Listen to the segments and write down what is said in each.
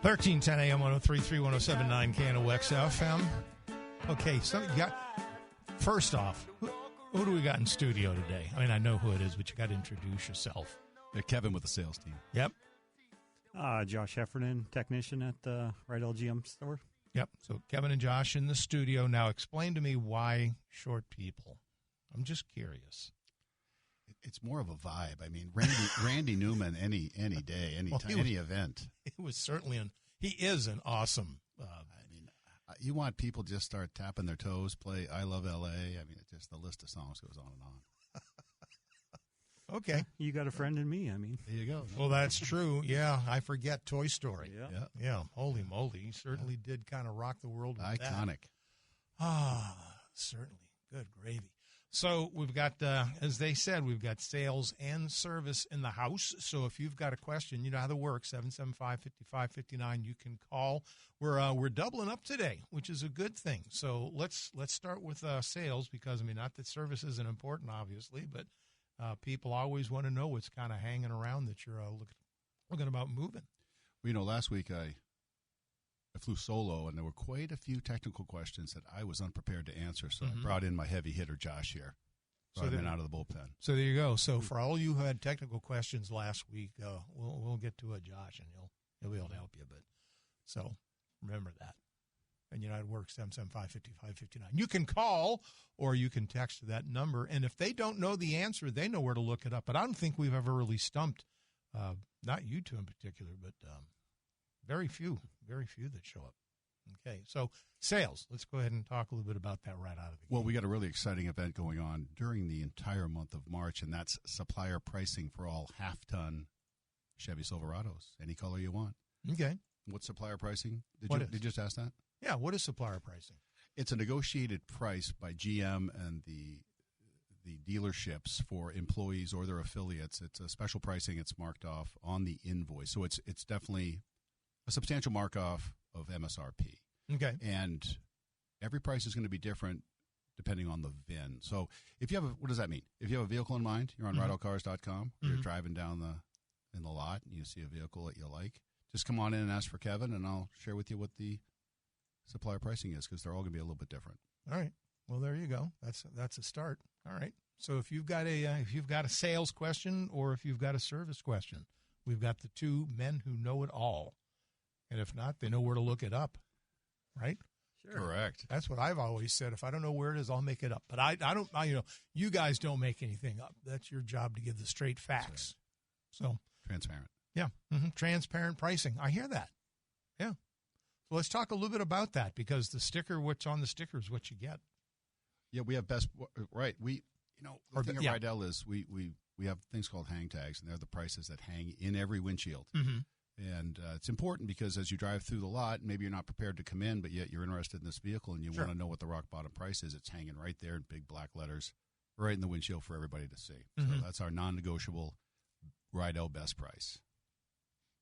1310 AM 103.3 107.9 KNOX FM. Okay, so you got, first off, who do we got in studio today? I mean, I know who it is, but you got to introduce yourself. Kevin with the sales team. Yep. Josh Heffernan, technician at the Rydell GM store. Yep. So Kevin and Josh in the studio. Now explain to me why short people. I'm just curious. It's more of a vibe. I mean, Randy Newman, any day, any time, any event. It was certainly he is an awesome. I mean, you want people to just start tapping their toes, play "I Love L.A." I mean, it's just the list of songs goes on and on. Okay, you got a friend in me. I mean, there you go. Well, that's true. Yeah, I forget Toy Story. Yeah. Holy moly, he certainly did kind of rock the world with Iconic. That. Certainly. Good gravy. So we've got, as they said, we've got sales and service in the house. So if you've got a question, you know how to work, 775-5559, you can call. We're doubling up today, which is a good thing. So let's start with sales because, I mean, not that service isn't important, obviously, but people always want to know what's kind of hanging around that you're looking about moving. Well, you know, last week I flew solo, and there were quite a few technical questions that I was unprepared to answer, so I brought in my heavy hitter, Josh, here. Brought him in out of the bullpen. So there you go. So for all you who had technical questions last week, we'll get to it, Josh, and he'll be able to help you. But so remember that. And you know, it works, 775-5559. You can call or you can text to that number, and if they don't know the answer, they know where to look it up. But I don't think we've ever really stumped, not you two in particular, but very few that show up. Okay, so sales. Let's go ahead and talk a little bit about that right out of the gate. Well, we got a really exciting event going on during the entire month of March, and that's supplier pricing for all half-ton Chevy Silverados, any color you want. Okay. What's supplier pricing? Did you just ask that? Yeah, what is supplier pricing? It's a negotiated price by GM and the dealerships for employees or their affiliates. It's a special pricing. It's marked off on the invoice, so it's definitely a substantial mark-off of MSRP. Okay. And every price is going to be different depending on the VIN. So if you have what does that mean? If you have a vehicle in mind, you're on RydellCars.com, you're driving down in the lot, and you see a vehicle that you like, just come on in and ask for Kevin, and I'll share with you what the supplier pricing is, because they're all going to be a little bit different. All right. Well, there you go. That's a start. All right. So if you've got a sales question or if you've got a service question, we've got the two men who know it all. And if not, they know where to look it up, right? Sure. Correct. That's what I've always said. If I don't know where it is, I'll make it up. But I don't. You guys don't make anything up. That's your job to give the straight facts. Right. So transparent. Yeah. Transparent pricing. I hear that. Yeah. So let's talk a little bit about that, because the sticker, what's on the sticker is what you get. Yeah, we have right. The thing at Rydell is we have things called hang tags, and they're the prices that hang in every windshield. Mm-hmm. And it's important because as you drive through the lot, maybe you're not prepared to come in, but yet you're interested in this vehicle and you want to know what the rock bottom price is. It's hanging right there in big black letters, right in the windshield for everybody to see. So that's our non-negotiable Rydell best price.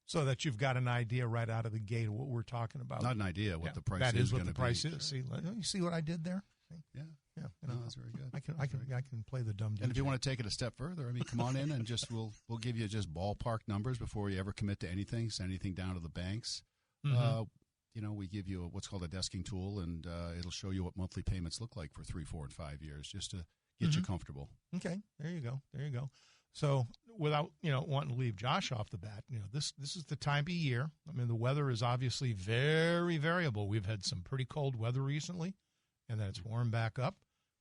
So that you've got an idea right out of the gate of what we're talking about. Not an idea what the price is. That is what the be. price is. See, you see what I did there? See? Yeah. Yeah, no, that's very good. I can play the dumb DJ. And if you want to take it a step further, I mean, come on in and we'll give you just ballpark numbers before you ever commit to anything. Send anything down to the banks. We give you what's called a desking tool, and it'll show you what monthly payments look like for 3, 4, and 5 years, just to get you comfortable. Okay, there you go. So without wanting to leave Josh off the bat, this is the time of year. I mean, the weather is obviously very variable. We've had some pretty cold weather recently, and then it's warmed back up.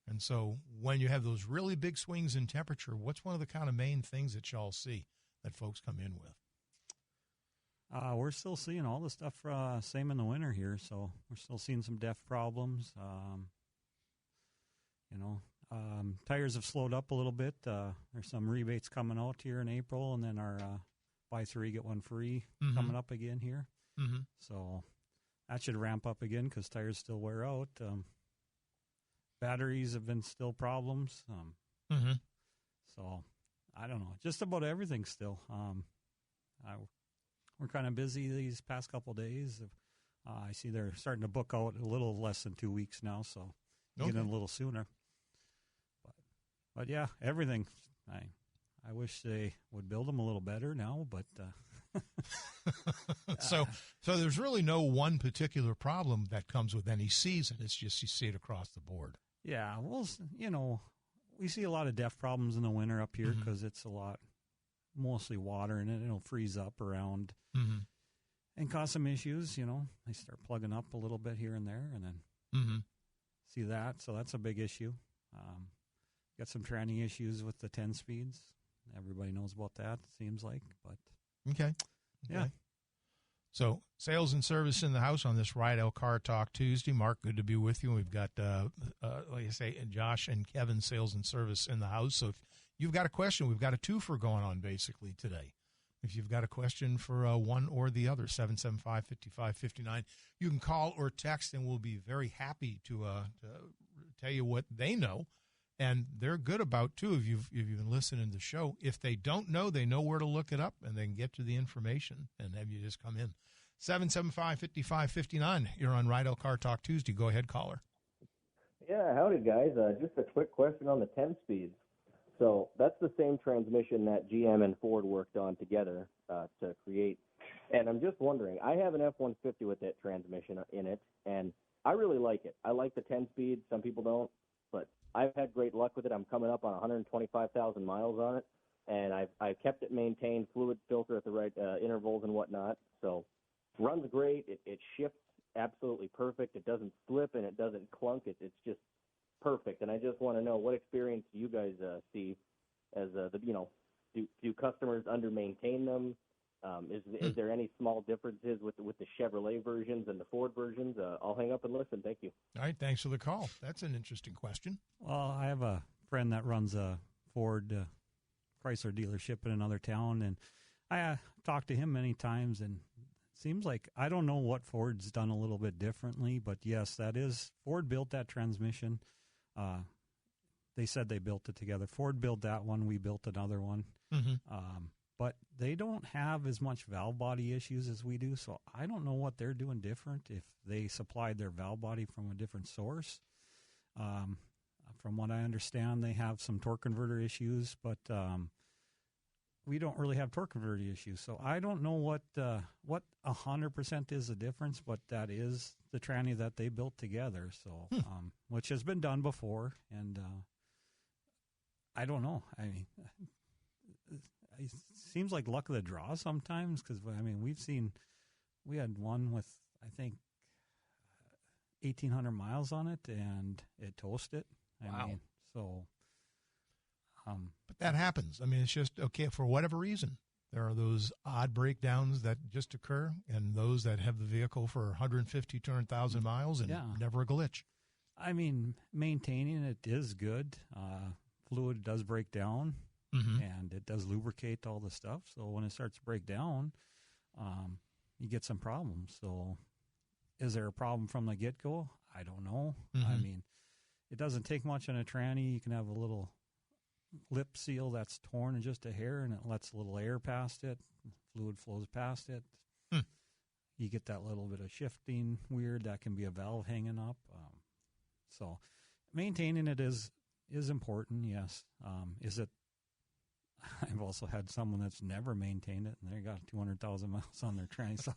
And so when you have those really big swings in temperature, what's one of the kind of main things that y'all see that folks come in with? We're still seeing all the stuff same in the winter here, so we're still seeing some DEF problems. Tires have slowed up a little bit. There's some rebates coming out here in April, and then our buy 3, get 1 free coming up again here. Mm-hmm. So that should ramp up again because tires still wear out. Batteries have been still problems. So I don't know. Just about everything still. We're kind of busy these past couple of days. I see they're starting to book out a little less than 2 weeks now, so getting a little sooner. But yeah, everything. I wish they would build them a little better now, but So there's really no one particular problem that comes with any season. It's just you see it across the board. Yeah, well, we see a lot of def problems in the winter up here because it's mostly water, and it'll freeze up around and cause some issues. They start plugging up a little bit here and there, and then see that. So that's a big issue. Got some tranny issues with the 10 speeds. Everybody knows about that, it seems like. But Okay. Yeah. So sales and service in the house on this Rydell Car Talk Tuesday. Mark, good to be with you. We've got, like I say, Josh and Kevin, sales and service in the house. So if you've got a question, we've got a twofer going on basically today. If you've got a question for one or the other, 775-5559, you can call or text, and we'll be very happy to tell you what they know. And they're good about, too, if you've been listening to the show. If they don't know, they know where to look it up, and they can get to the information and have you just come in. 775-5559, you're on Rydell Car Talk Tuesday. Go ahead, caller. Yeah, howdy, guys. Just a quick question on the 10 speeds. So that's the same transmission that GM and Ford worked on together to create. And I'm just wondering, I have an F-150 with that transmission in it, and I really like it. I like the 10-speed. Some people don't, but I've had great luck with it. I'm coming up on 125,000 miles on it, and I've kept it maintained, fluid filter at the right intervals and whatnot. So runs great. It shifts absolutely perfect. It doesn't slip, and it doesn't clunk. It's just perfect. And I just want to know, what experience do you guys see as do customers under maintain them? Is there any small differences with the Chevrolet versions and the Ford versions? I'll hang up and listen. Thank you. All right, thanks for the call. That's an interesting question. Well, I have a friend that runs a Ford Chrysler dealership in another town, and I talked to him many times, and it seems like, I don't know what Ford's done a little bit differently, but yes, that is, Ford built that transmission. They said they built it together. Ford built that one. We built another one. But they don't have as much valve body issues as we do, so I don't know what they're doing different, if they supplied their valve body from a different source. From what I understand, they have some torque converter issues, but we don't really have torque converter issues. So I don't know what 100% is the difference, but that is the tranny that they built together, so which has been done before, and I don't know. I mean, it seems like luck of the draw sometimes, because, I mean, we had one with, I think, 1,800 miles on it, and it toasted. I mean, so. But that happens. I mean, it's just, okay, for whatever reason. There are those odd breakdowns that just occur, and those that have the vehicle for 150, 200,000 miles and never a glitch. I mean, maintaining it is good. Fluid does break down. And it does lubricate all the stuff. So when it starts to break down, you get some problems. So is there a problem from the get-go? I don't know. I mean, it doesn't take much on a tranny. You can have a little lip seal that's torn in just a hair, and it lets a little air past it. Fluid flows past it. You get that little bit of shifting weird. That can be a valve hanging up. So maintaining it is important, yes. Is it? I've also had someone that's never maintained it, and they got 200,000 miles on their tranny. So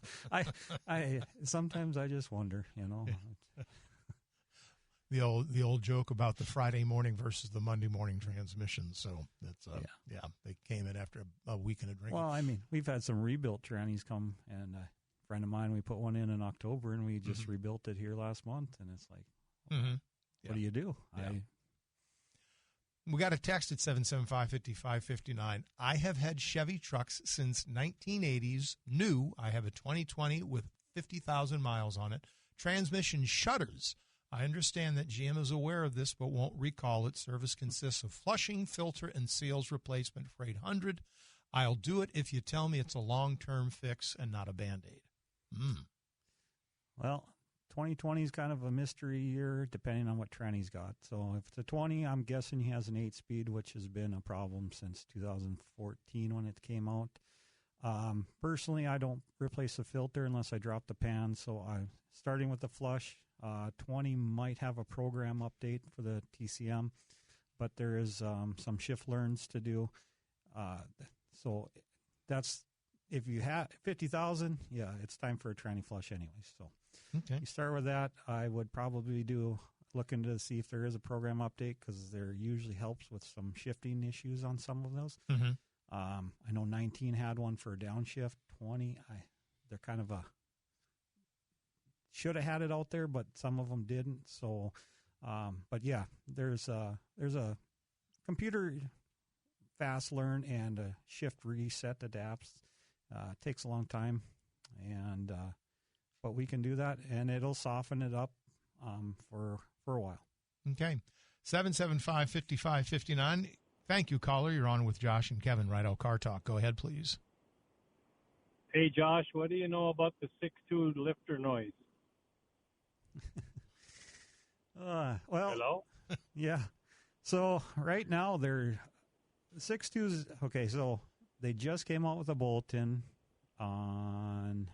I sometimes I just wonder, The old joke about the Friday morning versus the Monday morning transmission. So that's they came in after a weekend of drinking. Well, I mean, we've had some rebuilt trannies come, and a friend of mine, we put one in October, and we just rebuilt it here last month, and it's like, what do you do? Yeah. We got a text at 775-5559. I have had Chevy trucks since 1980s. New. I have a 2020 with 50,000 miles on it. Transmission shutters. I understand that GM is aware of this but won't recall it. Service consists of flushing, filter, and seals replacement for $800. I'll do it if you tell me it's a long-term fix and not a Band-Aid. Well, 2020 is kind of a mystery year, depending on what tranny's got. So if it's a 20, I'm guessing he has an 8-speed, which has been a problem since 2014 when it came out. Personally, I don't replace the filter unless I drop the pan. So I'm starting with the flush. 20 might have a program update for the TCM, but there is some shift learns to do. So that's if you have 50,000, yeah, it's time for a tranny flush anyway. So Okay. you start with that. I would probably look into see if there is a program update, because there usually helps with some shifting issues on some of those. Mm-hmm. I know 19 had one for a downshift. 20, they're kind of should have had it out there, but some of them didn't. So, but yeah, there's a computer fast learn and a shift reset adapts. Takes a long time, and but we can do that, and it'll soften it up for a while. Okay. 775-5559. Thank you, caller. You're on with Josh and Kevin, Rydell Car Talk. Go ahead, please. Hey, Josh, what do you know about the 6.2 lifter noise? Well, Hello? yeah. So right now they're 6.2s. Okay, so they just came out with a bulletin on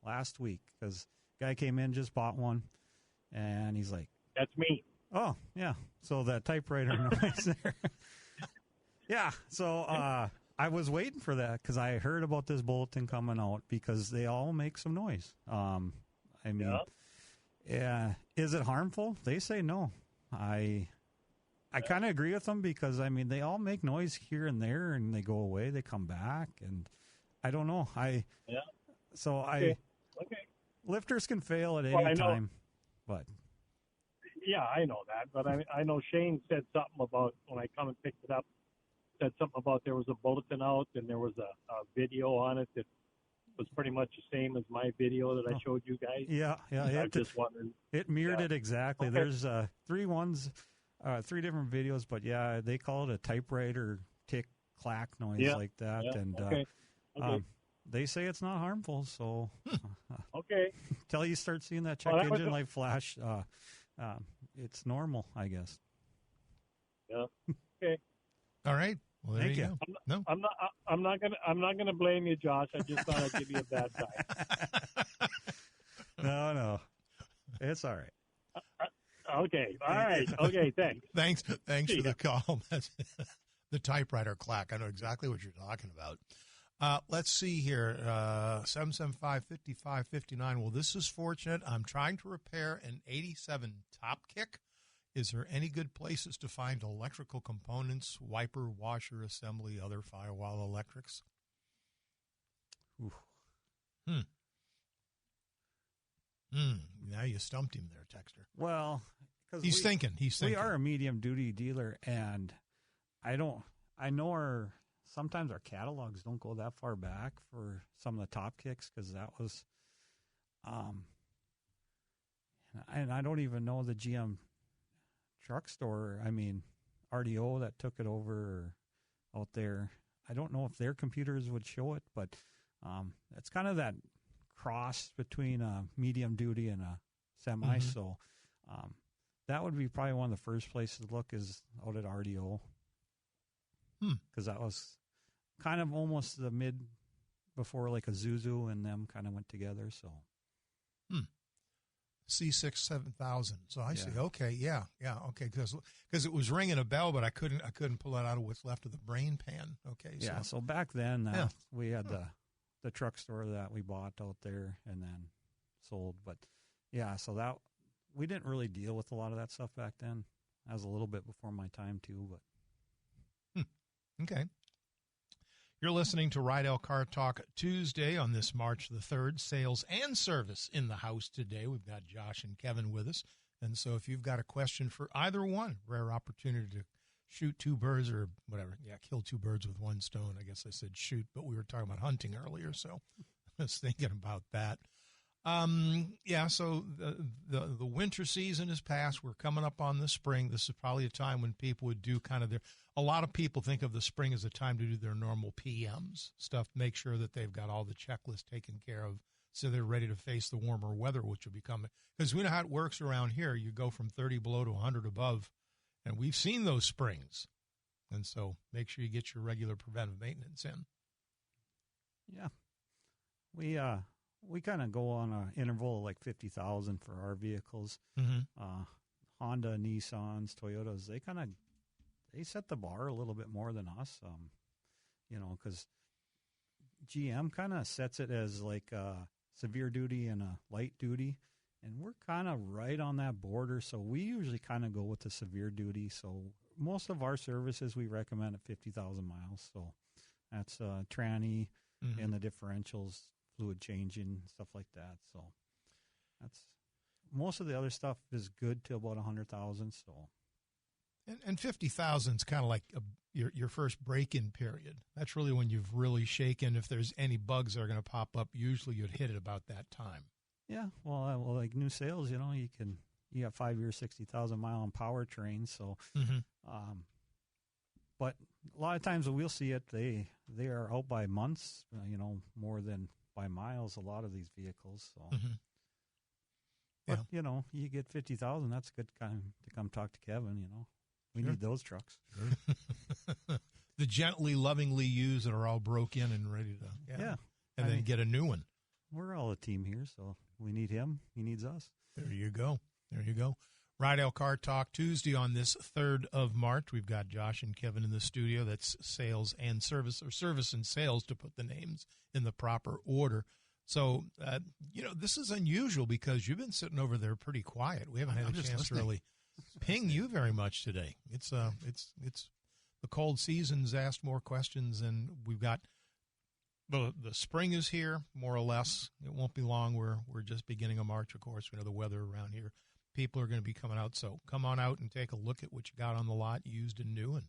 last week, because guy came in, just bought one, and he's like, That's me. "Oh, yeah." So that typewriter noise there. Yeah. So I was waiting for that, because I heard about this bulletin coming out, because they all make some noise. I mean, yeah. Is it harmful? They say no. I kind of agree with them, because, I mean, they all make noise here and there, and they go away, they come back, and I don't know. So Okay. lifters can fail at Well, any time, but Yeah, I know that, but I know Shane said something about, when I come and picked it up, said something about there was a bulletin out and there was a video on it that was pretty much the same as my video that I showed you guys. yeah. I'm just wondering. It mirrored it exactly. Okay. There's three different videos, but yeah, they call it a typewriter tick clack noise like that, and Okay. they say it's not harmful. So Okay. until you start seeing that check engine light flash, it's normal, I guess. Yeah. Okay. All right. Well, there Thank you you. go. No. I'm not gonna blame you, Josh. I just thought I'd give you a bad time. No, it's all right. Okay. All right. Okay. Thanks. Thanks for the call. That's the typewriter clack. I know exactly what you're talking about. Let's see here. 775-5559. Well, this is fortunate. I'm trying to repair an 87 Top Kick. Is there any good places to find electrical components, wiper, washer, assembly, other firewall electrics? Ooh. Now you stumped him there, Texter. Well, because He's thinking. We are a medium duty dealer, and sometimes our catalogs don't go that far back for some of the Top Kicks, because that was, and I don't even know the GM truck store. I mean, RDO that took it over out there. I don't know if their computers would show it, but it's kind of that cross between a medium duty and a semi. Mm-hmm. So that would be probably one of the first places to look, is out at RDO, because that was kind of almost the mid before like a Zuzu and them kind of went together. So C6 7000. So I see. Yeah. Okay, yeah, okay, because it was ringing a bell, but I couldn't pull it out of what's left of the brain pan. Okay, yeah. So back then we had the truck store that we bought out there and then sold. But yeah, so that we didn't really deal with a lot of that stuff back then. That was a little bit before my time too. But okay. You're listening to Rydell Car Talk Tuesday on this March the 3rd. Sales and service in the house today. We've got Josh and Kevin with us. And so if you've got a question for either one, rare opportunity to shoot two birds or whatever. Yeah, kill two birds with one stone. I guess I said shoot, but we were talking about hunting earlier, so I was thinking about that. So the winter season is past. We're coming up on the spring. This is probably a time when people would do kind of a lot of people think of the spring as a time to do their normal PMs stuff, make sure that they've got all the checklists taken care of so they're ready to face the warmer weather, which will be coming. Because we know how it works around here. You go from 30 below to 100 above, and we've seen those springs. And so make sure you get your regular preventive maintenance in. yeah, we kind of go on an interval of like 50,000 for our vehicles. Mm-hmm. Honda, Nissans, Toyotas, they set the bar a little bit more than us. Because GM kind of sets it as like a severe duty and a light duty, and we're kind of right on that border. So we usually kind of go with the severe duty. So most of our services we recommend at 50,000 miles. So that's tranny and the differentials, fluid changing, stuff like that. So that's most of the other stuff is good to about 100,000. So. And 50,000 is kind of like your first break-in period. That's really when you've really shaken. If there's any bugs that are going to pop up, usually you'd hit it about that time. Yeah, well, like new sales, you got 5 years, 60,000 mile on powertrain. So, but a lot of times we'll see it. They are out by months, more than by miles. A lot of these vehicles. So, but you get 50,000. That's a good time to come talk to Kevin. We need those trucks. Sure. The gently, lovingly used that are all broke in and ready to, and then get a new one. We're all a team here, so we need him. He needs us. There you go. Rydell Car Talk Tuesday on this 3rd of March. We've got Josh and Kevin in the studio. That's sales and service, or service and sales, to put the names in the proper order. So, this is unusual because you've been sitting over there pretty quiet. We haven't had a chance to really ping you very much today. It's the cold season's asked more questions, and we've got the spring is here, more or less. It won't be long. We're just beginning of March, of course. We know the weather around here. People are going to be coming out, so come on out and take a look at what you got on the lot, used and new. And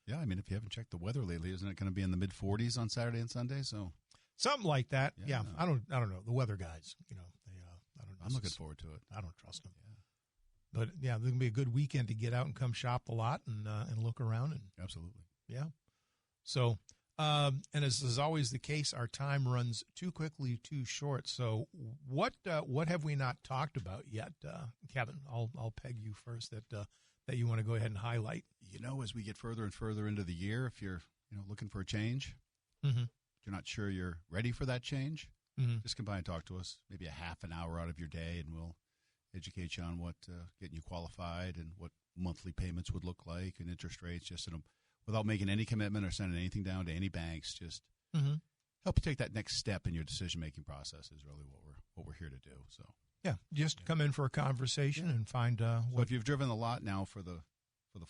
yeah, I mean, if you haven't checked the weather lately, isn't it going to be in the mid-40s on Saturday and Sunday? So something like that. Yeah. I don't know. The weather guys, I don't know. I'm looking forward to it. I don't trust them. Yeah. But yeah, there's gonna be a good weekend to get out and come shop the lot and look around. And absolutely. Yeah. So, and as is always the case, our time runs too quickly, too short. So what have we not talked about yet, Kevin? I'll peg you first that you want to go ahead and highlight. As we get further and further into the year, if you're looking for a change, you're not sure you're ready for that change, just come by and talk to us. Maybe a half an hour out of your day, and we'll educate you on what getting you qualified and what monthly payments would look like and interest rates, just without making any commitment or sending anything down to any banks. Just help you take that next step in your decision-making process is really what we're here to do. So yeah, just come in for a conversation and find So if you've driven the lot now for the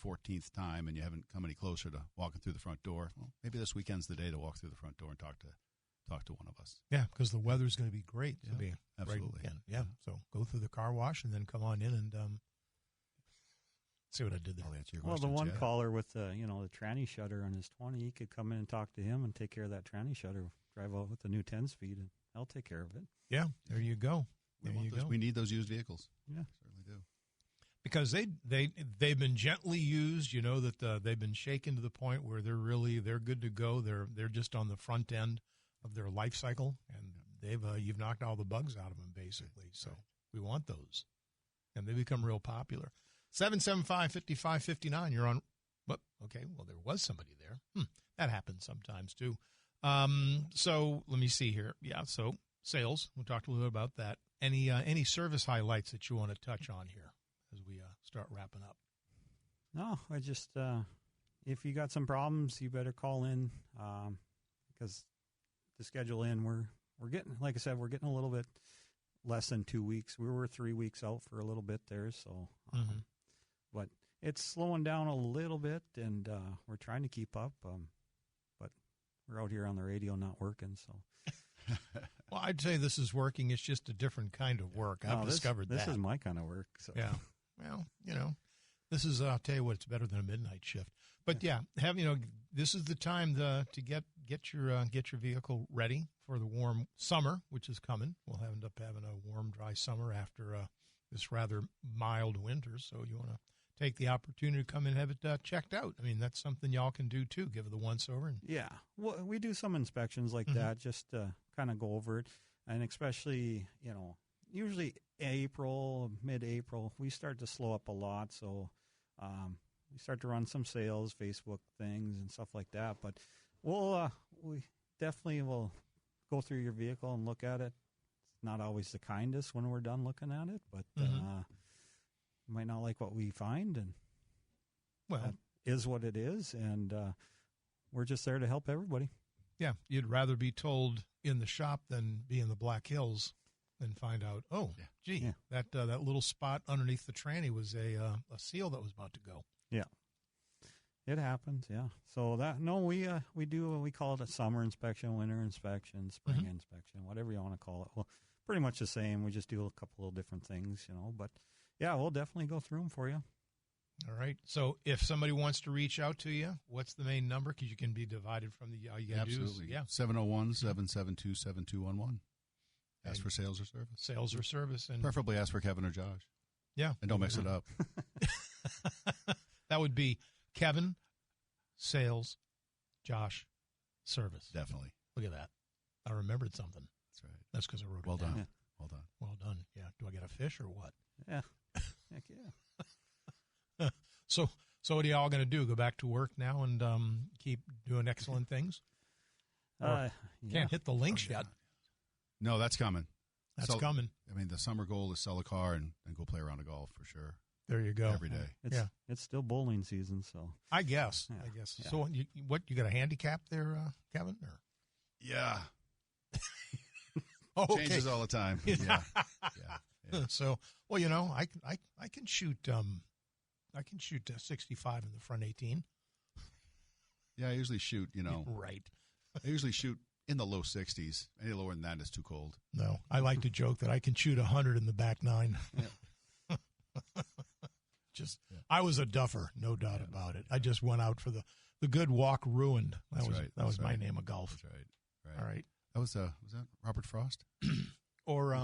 14th time and you haven't come any closer to walking through the front door, well, maybe this weekend's the day to walk through the front door and talk to one of us. Yeah, because the weather's going to be great. It'll be absolutely. Great weekend. Yeah, so go through the car wash and then come on in and see what I did there. I'll answer your Well, questions. the one caller with the tranny shutter on his 20, he could come in and talk to him and take care of that tranny shutter. Drive out with the new 10-speed, and I'll take care of it. Yeah, there you go. We need those used vehicles. Yeah, certainly do. Because they've been gently used. That they've been shaken to the point where they're good to go. They're just on the front end of their life cycle, and you've knocked all the bugs out of them basically. So we want those, and they become real popular. 775-5559. You're on. But okay, well there was somebody there. That happens sometimes too. So let me see here. Yeah. So sales. We talked a little bit about that. Any service highlights that you want to touch on here as we start wrapping up? No, I just if you got some problems, you better call in because to schedule in, we're getting, like I said, we're getting a little bit less than 2 weeks. We were 3 weeks out for a little bit there, so but it's slowing down a little bit, and we're trying to keep up. But we're out here on the radio not working, so. Well, I'd say this is working. It's just a different kind of work. I've discovered this is my kind of work. So. Yeah. Well, this is, I'll tell you what, it's better than a midnight shift. But yeah, this is the time to get your vehicle ready for the warm summer, which is coming. We'll end up having a warm, dry summer after this rather mild winter. So you want to take the opportunity to come and have it checked out. I mean, that's something y'all can do too. Give it the once over. Yeah, well, we do some inspections like that just to kind of go over it, and especially usually mid-April, we start to slow up a lot. So. We start to run some sales, Facebook things, and stuff like that. But we definitely will go through your vehicle and look at it. It's not always the kindest when we're done looking at it, but you might not like what we find, and that is what it is. And we're just there to help everybody. Yeah, you'd rather be told in the shop than be in the Black Hills and find out, gee, that little spot underneath the tranny was a seal that was about to go. Yeah. It happens, yeah. So we do, we call it a summer inspection, winter inspection, spring inspection, whatever you want to call it. Well, pretty much the same. We just do a couple of different things, but yeah, we'll definitely go through them for you. All right. So if somebody wants to reach out to you, what's the main number? Because you can be divided from the absolutely. Yeah. 701-772-7211. Ask for sales or service. Sales or service. And preferably ask for Kevin or Josh. Yeah. And don't mix it up. That would be Kevin, sales, Josh, service. Definitely. Look at that. I remembered something. That's right. That's because I wrote well it down. Done. Yeah. Well done. Well done. Yeah. Do I get a fish or what? Yeah. Heck yeah. So what are y'all going to do? Go back to work now and keep doing excellent things? Can't hit the links yet. No, that's coming. That's coming. I mean, the summer goal is sell a car and go play around a golf for sure. There you go. Every day. It's still bowling season, so. I guess. Yeah. So you got a handicap there, Kevin? Or? Yeah. Oh, okay. Changes all the time. Yeah. So, I can shoot. I can shoot 65 in the front 18. Yeah, I usually shoot. Right. I usually shoot in the low 60s. Any lower than that is too cold. No, I like to joke that I can shoot 100 in the back 9. Yeah. I was a duffer, no doubt about it. I just went out for the good walk ruined. That was my name of golf. That's right. All right. That was that Robert Frost? Or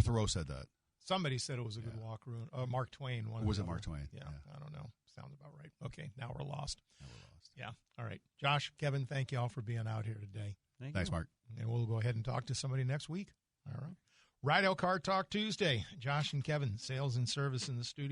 Thoreau said that. Somebody said it was a good walk ruined. Mark Twain. Was it Mark Twain? Yeah, I don't know. Sounds about right. Okay, now we're lost. Yeah. All right. Josh, Kevin, thank you all for being out here today. Thanks, Mark. And we'll go ahead and talk to somebody next week. All right. Rydell Car Talk Tuesday. Josh and Kevin, sales and service in the studio.